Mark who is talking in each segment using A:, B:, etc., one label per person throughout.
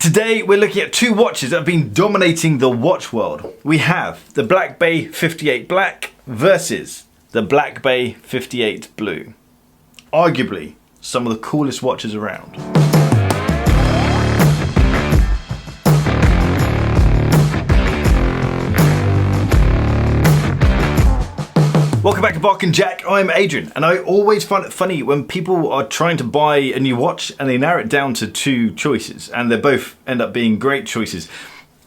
A: Today we're looking at two watches that have been dominating the watch world. We have the Black Bay 58 Black versus the Black Bay 58 Blue. Arguably some of the coolest watches around. Welcome back to Bark and Jack, I'm Adrian, and I always find it funny when people are trying to buy a new watch and they narrow it down to two choices, and they both end up being great choices.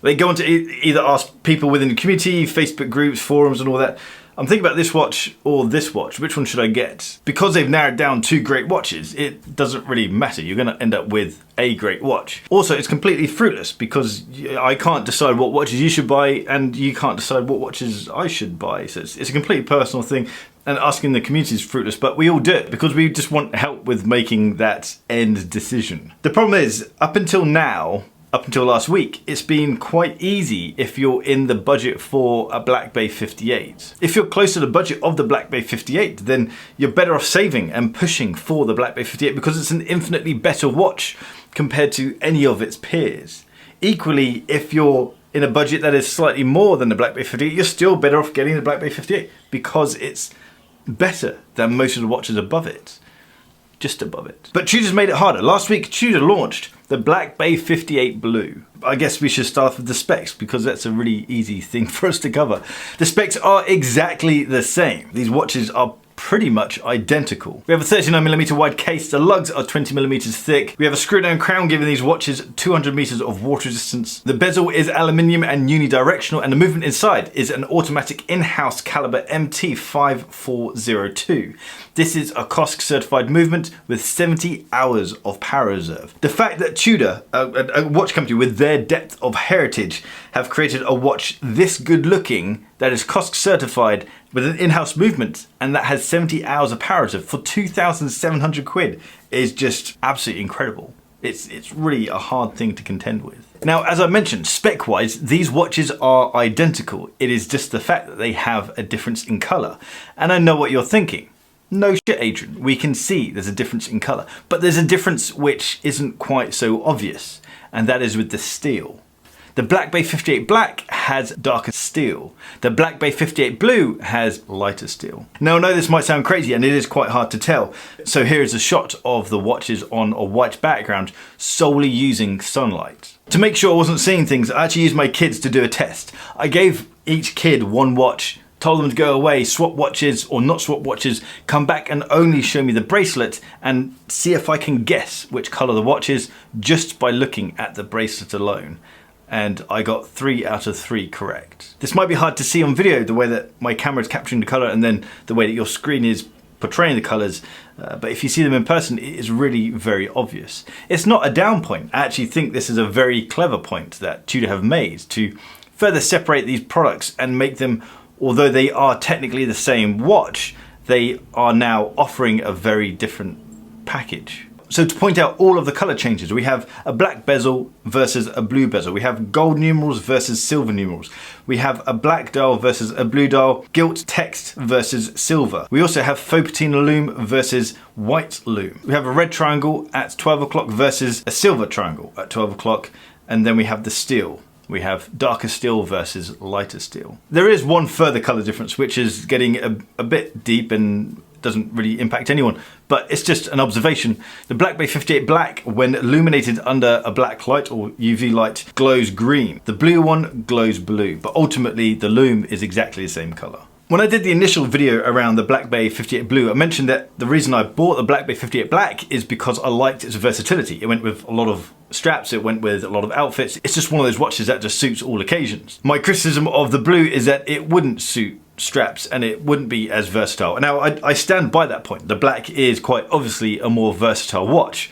A: They go on to either ask people within the community, Facebook groups, forums and all that, I'm thinking about this watch or this watch, which one should I get? Because they've narrowed down two great watches, it doesn't really matter, you're going to end up with a great watch. Also, it's completely fruitless because I can't decide what watches you should buy and you can't decide what watches I should buy. So it's a completely personal thing, and asking the community is fruitless, but we all do it because we just want help with making that end decision. The problem is, up until now, up until last week, it's been quite easy if you're in the budget for a Black Bay 58. If you're close to the budget of the Black Bay 58, then you're better off saving and pushing for the Black Bay 58 because it's an infinitely better watch compared to any of its peers. Equally, if you're in a budget that is slightly more than the Black Bay 58, you're still better off getting the Black Bay 58 because it's better than most of the watches above it. Just above it. But Tudor's made it harder. Last week, Tudor launched the Black Bay 58 Blue. I guess we should start with the specs because that's a really easy thing for us to cover. The specs are exactly the same. These watches are pretty much identical. We have a 39mm wide case, the lugs are 20mm thick. We have a screw down crown giving these watches 200 meters of water resistance. The bezel is aluminium and unidirectional, and the movement inside is an automatic in-house caliber MT5402. This is a COSC certified movement with 70 hours of power reserve. The fact that Tudor, a watch company with their depth of heritage, have created a watch this good looking that is COSC certified with an in-house movement and that has 70 hours of power reserve for 2,700 quid is just absolutely incredible. It's really a hard thing to contend with. Now, as I mentioned, spec-wise, these watches are identical. It is just the fact that they have a difference in color. And I know what you're thinking. No shit, Adrian, we can see there's a difference in color, but there's a difference which isn't quite so obvious, and that is with the steel. The Black Bay 58 Black has darker steel. The Black Bay 58 Blue has lighter steel. Now I know this might sound crazy and it is quite hard to tell. So here is a shot of the watches on a white background solely using sunlight. To make sure I wasn't seeing things, I actually used my kids to do a test. I gave each kid one watch, told them to go away, swap watches or not swap watches, come back and only show me the bracelet and see if I can guess which color the watch is just by looking at the bracelet alone. And I got 3 out of 3 correct. This might be hard to see on video, the way that my camera is capturing the color and then the way that your screen is portraying the colors, but if you see them in person, it is really very obvious. It's not a down point. I actually think this is a very clever point that Tudor have made to further separate these products and make them, although they are technically the same watch, they are now offering a very different package. So to point out all of the color changes, we have a black bezel versus a blue bezel. We have gold numerals versus silver numerals. We have a black dial versus a blue dial, gilt text versus silver. We also have faux patina lume versus white lume. We have a red triangle at 12 o'clock versus a silver triangle at 12 o'clock. And then we have the steel. We have darker steel versus lighter steel. There is one further color difference, which is getting a bit deep and doesn't really impact anyone, but it's just an observation. The Black Bay 58 Black, when illuminated under a black light or UV light, glows green. The blue one glows blue, but ultimately the lume is exactly the same color. When I did the initial video around the Black Bay 58 Blue, I mentioned that the reason I bought the Black Bay 58 Black is because I liked its versatility. It went with a lot of straps, it went with a lot of outfits. It's just one of those watches that just suits all occasions. My criticism of the blue is that it wouldn't suit straps and it wouldn't be as versatile. Now I stand by that point. The black is quite obviously a more versatile watch.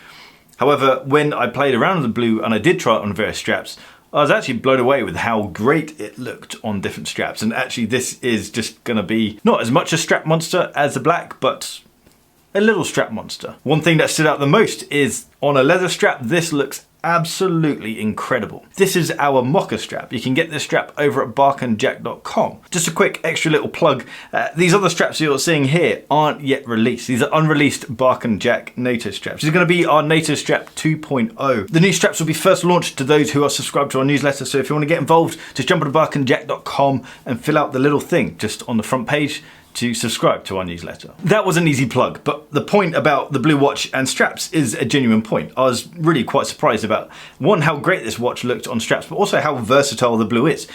A: However, when I played around with the blue and I did try it on various straps, I was actually blown away with how great it looked on different straps. And actually this is just gonna be not as much a strap monster as the black, but a little strap monster. One thing that stood out the most is on a leather strap, this looks Absolutely incredible. This is our mocha strap. You can get this strap over at barkandjack.com. Just a quick extra little plug. These other straps you're seeing here aren't yet released. These are unreleased Bark and Jack NATO straps. These are going to be our NATO strap 2.0. The new straps will be first launched to those who are subscribed to our newsletter. So if you want to get involved, just jump on barkandjack.com and fill out the little thing just on the front page to subscribe to our newsletter. That was an easy plug, but the point about the blue watch and straps is a genuine point. I was really quite surprised about, one, how great this watch looked on straps, but also how versatile the blue is.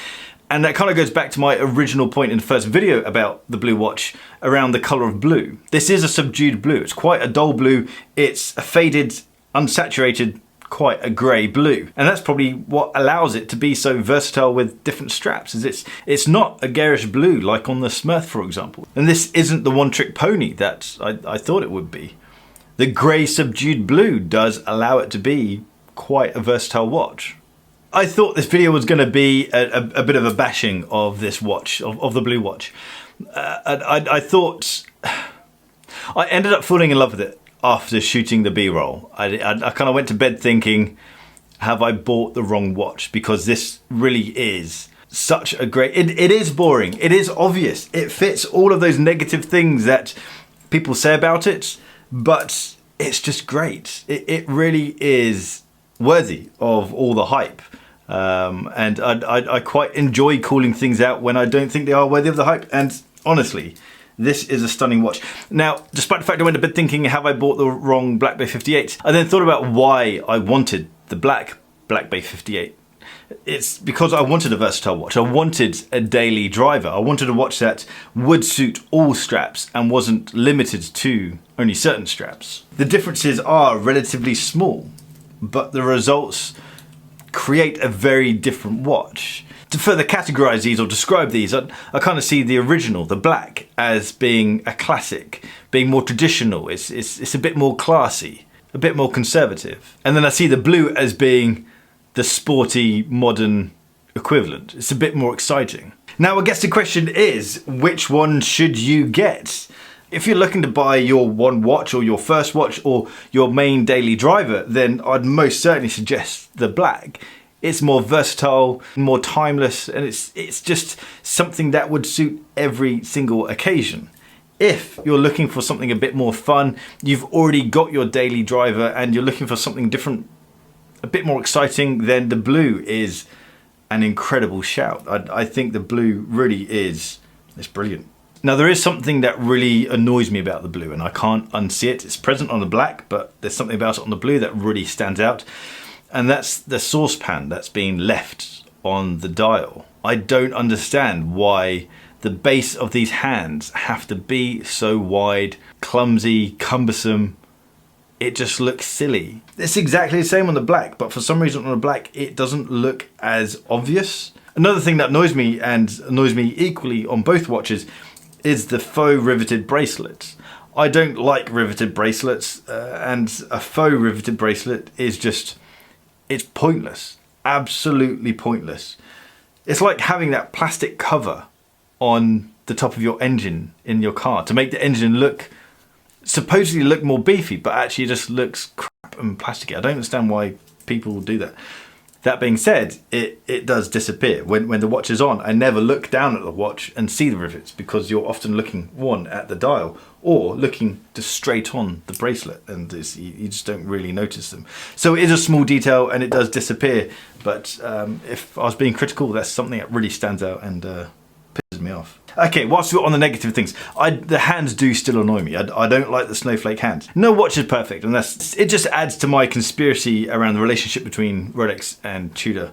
A: And that kind of goes back to my original point in the first video about the blue watch around the color of blue. This is a subdued blue. It's quite a dull blue. It's a faded, unsaturated, quite a grey blue, and that's probably what allows it to be so versatile with different straps. Is it's not a garish blue like on the Smurf, for example, and this isn't the one-trick pony that I thought it would be. The grey subdued blue does allow it to be quite a versatile watch. I thought this video was going to be a bit of a bashing of this watch, of the blue watch. I thought I ended up falling in love with it after shooting the B-roll. I kind of went to bed thinking, have I bought the wrong watch? Because this really is such a great, it is boring, it is obvious, it fits all of those negative things that people say about it, but it's just great. It really is worthy of all the hype. And I quite enjoy calling things out when I don't think they are worthy of the hype, and honestly, this is a stunning watch. Now, despite the fact I went to bed thinking, have I bought the wrong Black Bay 58? I then thought about why I wanted the Black Bay 58. It's because I wanted a versatile watch. I wanted a daily driver. I wanted a watch that would suit all straps and wasn't limited to only certain straps. The differences are relatively small, but the results create a very different watch. To further categorize these or describe these, I kind of see the original, the black, as being a classic, being more traditional. It's a bit more classy, a bit more conservative. And then I see the blue as being the sporty, modern equivalent. It's a bit more exciting. Now, I guess the question is, which one should you get? If you're looking to buy your one watch or your first watch or your main daily driver, then I'd most certainly suggest the black. It's more versatile, more timeless, and it's just something that would suit every single occasion. If you're looking for something a bit more fun, you've already got your daily driver and you're looking for something different, a bit more exciting, then the blue is an incredible shout. I think the blue really is, it's brilliant. Now, there is something that really annoys me about the blue, and I can't unsee it. It's present on the black, but there's something about it on the blue that really stands out. And that's the saucepan that's being left on the dial. I don't understand why the base of these hands have to be so wide, clumsy, cumbersome. It just looks silly. It's exactly the same on the black, but for some reason on the black, it doesn't look as obvious. Another thing that annoys me, and annoys me equally on both watches, is the faux riveted bracelets. I don't like riveted bracelets, and a faux riveted bracelet is just, it's pointless, absolutely pointless. It's like having that plastic cover on the top of your engine in your car to make the engine look, supposedly look more beefy, but actually just looks crap and plasticky. I don't understand why people do that. That being said, it does disappear. When the watch is on, I never look down at the watch and see the rivets, because you're often looking, one, at the dial, or looking just straight on the bracelet, and you just don't really notice them. So it is a small detail and it does disappear, but if I was being critical, that's something that really stands out and pisses me off. Okay, whilst we're on the negative things, the hands do still annoy me. I don't like the snowflake hands. No watch is perfect, and it just adds to my conspiracy around the relationship between Rolex and Tudor.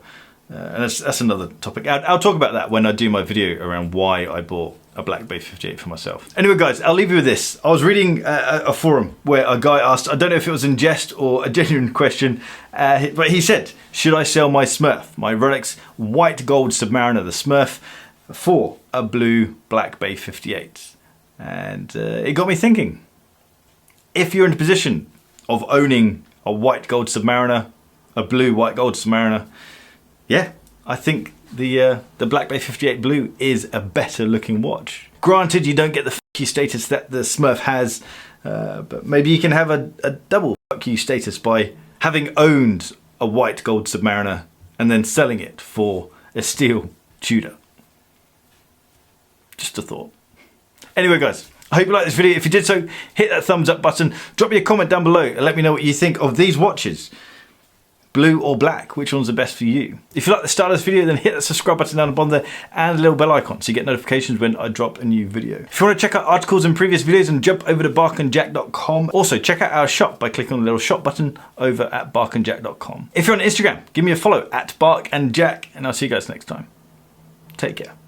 A: And that's another topic. I'll talk about that when I do my video around why I bought a Black Bay 58 for myself. Anyway guys, I'll leave you with this. I was reading a forum where a guy asked, I don't know if it was in jest or a genuine question, but he said, should I sell my Smurf, my Rolex white gold Submariner, the Smurf, for a blue Black Bay 58? And it got me thinking. If you're in a position of owning a white gold Submariner, a blue white gold Submariner, yeah, I think the Black Bay 58 Blue is a better looking watch. Granted, you don't get the fuck you status that the Smurf has, but maybe you can have a double fuck you status by having owned a white gold Submariner and then selling it for a steel Tudor. Just a thought. Anyway guys, I hope you liked this video. If you did so, hit that thumbs up button. Drop me a comment down below and let me know what you think of these watches. Blue or black, which one's the best for you? If you like the start of this video, then hit that subscribe button down the bottom there and a little bell icon so you get notifications when I drop a new video. If you want to check out articles and previous videos, then jump over to barkandjack.com. Also, check out our shop by clicking on the little shop button over at barkandjack.com. If you're on Instagram, give me a follow at barkandjack, and I'll see you guys next time. Take care.